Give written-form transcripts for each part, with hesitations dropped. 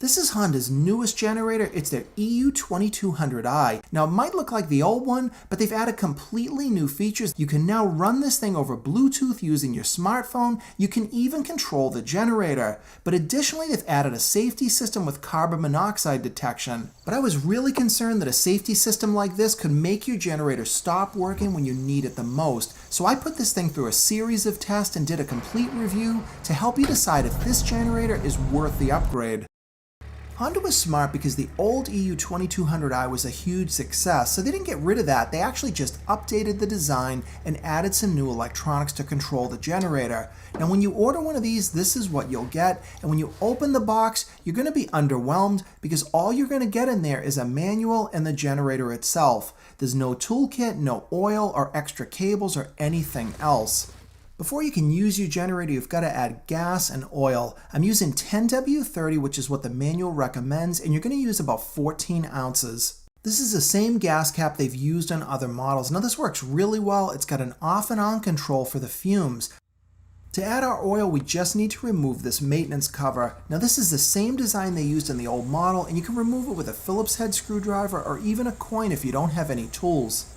This is Honda's newest generator. It's their EU2200i. Now it might look like the old one, but they've added completely new features. You can now run this thing over Bluetooth using your smartphone. You can even control the generator. But additionally, they've added a safety system with carbon monoxide detection. But I was really concerned that a safety system like this could make your generator stop working when you need it the most. So I put this thing through a series of tests and did a complete review to help you decide if this generator is worth the upgrade. Honda was smart because the old EU2200i was a huge success, so they didn't get rid of that. They actually just updated the design and added some new electronics to control the generator. Now when you order one of these, this is what you'll get, and when you open the box, you're going to be underwhelmed because all you're going to get in there is a manual and the generator itself. There's no toolkit, no oil or extra cables or anything else. Before you can use your generator, you've got to add gas and oil. I'm using 10W30, which is what the manual recommends, and you're going to use about 14 ounces. This is the same gas cap they've used on other models. Now this works really well. It's got an off and on control for the fumes. To add our oil, we just need to remove this maintenance cover. Now this is the same design they used in the old model, and you can remove it with a Phillips head screwdriver or even a coin if you don't have any tools.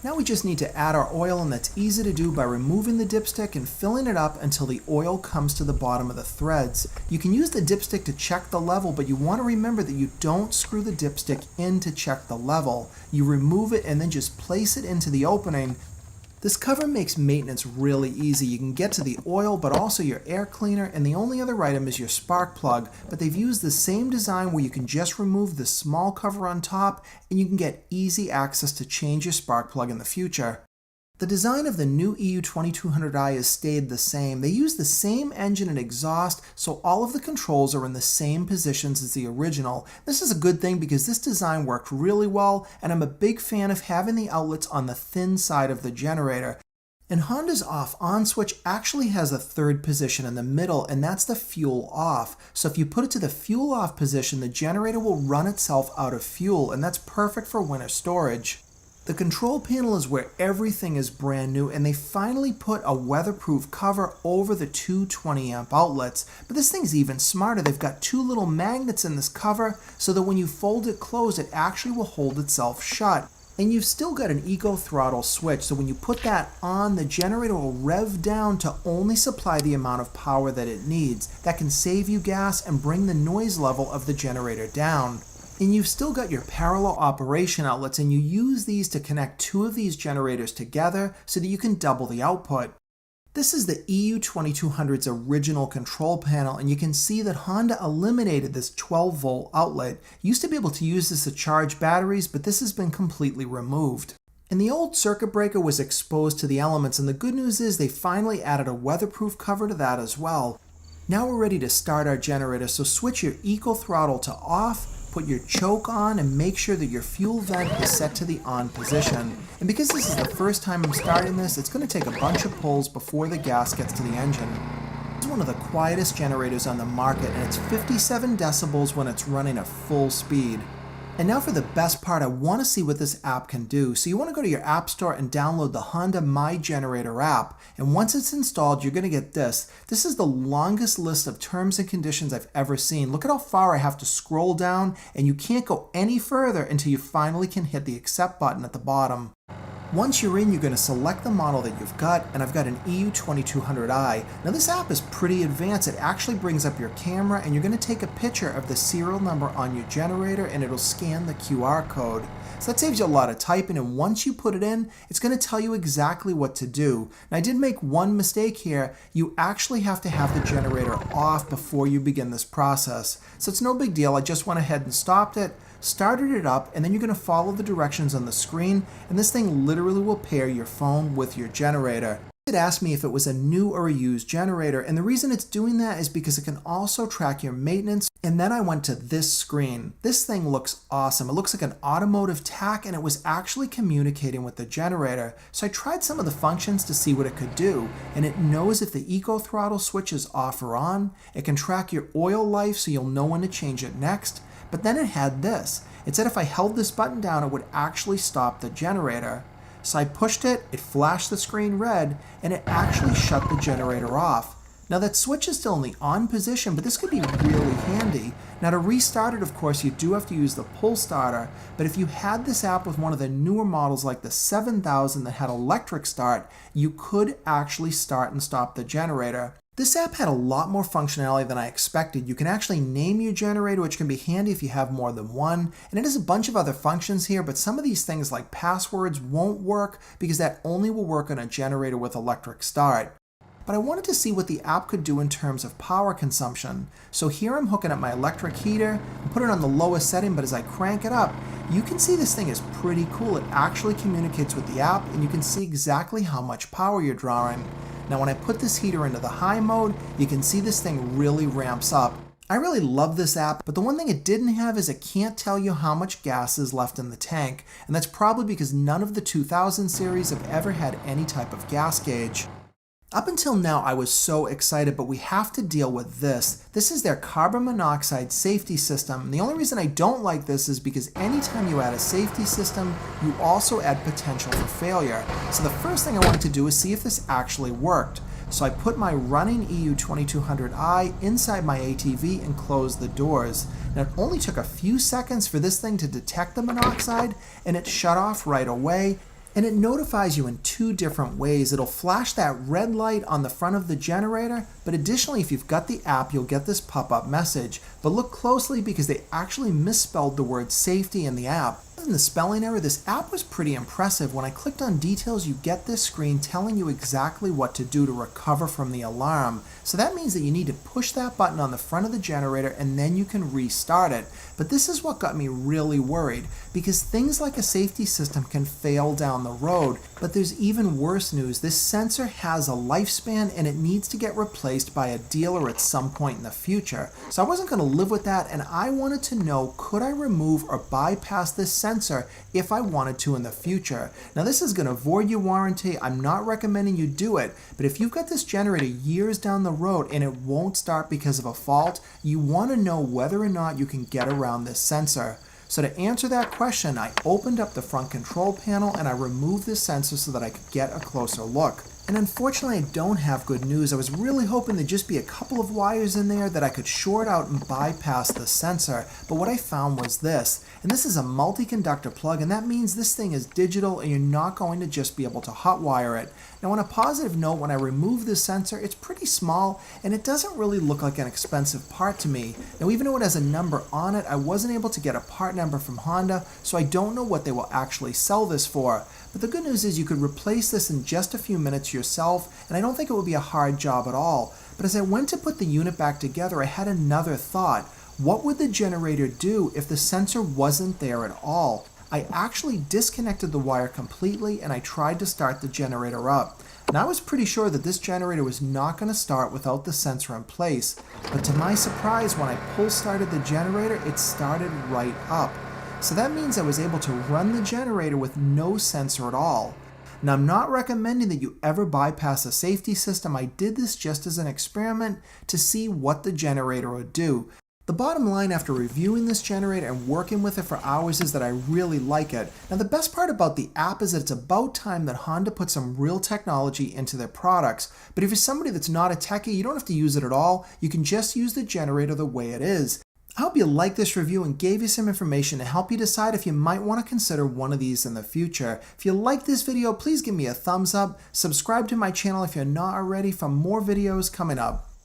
Now we just need to add our oil, and that's easy to do by removing the dipstick and filling it up until the oil comes to the bottom of the threads. You can use the dipstick to check the level, but you want to remember that you don't screw the dipstick in to check the level. You remove it and then just place it into the opening. This cover makes maintenance really easy. You can get to the oil, but also your air cleaner, and the only other item is your spark plug. But they've used the same design where you can just remove the small cover on top, and you can get easy access to change your spark plug in the future. The design of the new EU2200i has stayed the same. They use the same engine and exhaust, so all of the controls are in the same positions as the original. This is a good thing because this design worked really well, and I'm a big fan of having the outlets on the thin side of the generator. And Honda's off-on switch actually has a third position in the middle, and that's the fuel off. So if you put it to the fuel off position, the generator will run itself out of fuel, and that's perfect for winter storage. The control panel is where everything is brand new, and they finally put a weatherproof cover over the two 20 amp outlets. But this thing's even smarter. They've got two little magnets in this cover so that when you fold it closed, it actually will hold itself shut. And you've still got an eco throttle switch, so when you put that on, the generator will rev down to only supply the amount of power that it needs. That can save you gas and bring the noise level of the generator down. And you've still got your parallel operation outlets, and you use these to connect two of these generators together so that you can double the output. This is the EU2200's original control panel, and you can see that Honda eliminated this 12 volt outlet. You used to be able to use this to charge batteries, but this has been completely removed. And the old circuit breaker was exposed to the elements, and the good news is they finally added a weatherproof cover to that as well. Now we're ready to start our generator, so switch your eco throttle to off, put your choke on, and make sure that your fuel vent is set to the on position. And because this is the first time I'm starting this, it's going to take a bunch of pulls before the gas gets to the engine. This is one of the quietest generators on the market, and it's 57 decibels when it's running at full speed. And now for the best part, I want to see what this app can do. So you want to go to your app store and download the Honda My Generator app. And once it's installed, you're going to get this. This is the longest list of terms and conditions I've ever seen. Look at how far I have to scroll down, and you can't go any further until you finally can hit the accept button at the bottom. Once you're in, you're going to select the model that you've got, and I've got an EU2200i. Now this app is pretty advanced. It actually brings up your camera, and you're going to take a picture of the serial number on your generator, and it'll scan the QR code. So that saves you a lot of typing, and once you put it in, it's going to tell you exactly what to do. Now I did make one mistake here. You actually have to have the generator off before you begin this process. So it's no big deal. I just went ahead and stopped it, started it up, and then you're going to follow the directions on the screen, and this thing literally will pair your phone with your generator. It asked me if it was a new or a used generator, and the reason it's doing that is because it can also track your maintenance. And then I went to this screen. This thing looks awesome. It looks like an automotive tach, and it was actually communicating with the generator. So I tried some of the functions to see what it could do, and it knows if the eco throttle switch is off or on. It can track your oil life so you'll know when to change it next. But then it had this. It said if I held this button down, it would actually stop the generator. So I pushed it, it flashed the screen red, and it actually shut the generator off. Now that switch is still in the on position, but this could be really handy. Now to restart it, of course, you do have to use the pull starter, but if you had this app with one of the newer models like the 7000 that had electric start, you could actually start and stop the generator. This app had a lot more functionality than I expected. You can actually name your generator, which can be handy if you have more than one, and it has a bunch of other functions here, but some of these things like passwords won't work because that only will work on a generator with electric start. But I wanted to see what the app could do in terms of power consumption. So here I'm hooking up my electric heater and put it on the lowest setting, but as I crank it up, you can see this thing is pretty cool. It actually communicates with the app and you can see exactly how much power you're drawing. Now when I put this heater into the high mode, you can see this thing really ramps up. I really love this app, but the one thing it didn't have is it can't tell you how much gas is left in the tank, and that's probably because none of the 2000 series have ever had any type of gas gauge. Up until now, I was so excited, but we have to deal with this. This is their carbon monoxide safety system. And the only reason I don't like this is because anytime you add a safety system, you also add potential for failure. So the first thing I wanted to do is see if this actually worked. So I put my running EU2200i inside my ATV and closed the doors. Now it only took a few seconds for this thing to detect the monoxide, and it shut off right away. And it notifies you in two different ways. It'll flash that red light on the front of the generator, but additionally, if you've got the app, you'll get this pop-up message. But look closely because they actually misspelled the word safety in the app. Other than the spelling error, this app was pretty impressive. When I clicked on details, you get this screen telling you exactly what to do to recover from the alarm. So that means that you need to push that button on the front of the generator and then you can restart it. But this is what got me really worried, because things like a safety system can fail down the road. But there's even worse news. This sensor has a lifespan and it needs to get replaced by a dealer at some point in the future. So I wasn't going to live with that, and I wanted to know, could I remove or bypass this sensor if I wanted to in the future? Now this is going to void your warranty. I'm not recommending you do it, but if you've got this generator years down the road and it won't start because of a fault, you want to know whether or not you can get around this sensor. So to answer that question, I opened up the front control panel and I removed this sensor so that I could get a closer look. And unfortunately, I don't have good news. I was really hoping there'd just be a couple of wires in there that I could short out and bypass the sensor. But what I found was this. And this is a multi-conductor plug, and that means this thing is digital and you're not going to just be able to hotwire it. Now on a positive note, when I remove this sensor, it's pretty small and it doesn't really look like an expensive part to me. Now even though it has a number on it, I wasn't able to get a part number from Honda, so I don't know what they will actually sell this for. But the good news is you could replace this in just a few minutes yourself, and I don't think it would be a hard job at all. But as I went to put the unit back together, I had another thought. What would the generator do if the sensor wasn't there at all? I actually disconnected the wire completely and I tried to start the generator up. And I was pretty sure that this generator was not going to start without the sensor in place. But to my surprise, when I pull started the generator, it started right up. So that means I was able to run the generator with no sensor at all. Now I'm not recommending that you ever bypass a safety system. I did this just as an experiment to see what the generator would do. The bottom line after reviewing this generator and working with it for hours is that I really like it. Now the best part about the app is that it's about time that Honda put some real technology into their products. But if you're somebody that's not a techie, you don't have to use it at all. You can just use the generator the way it is. I hope you liked this review and gave you some information to help you decide if you might want to consider one of these in the future. If you liked this video, please give me a thumbs up. Subscribe to my channel if you're not already for more videos coming up.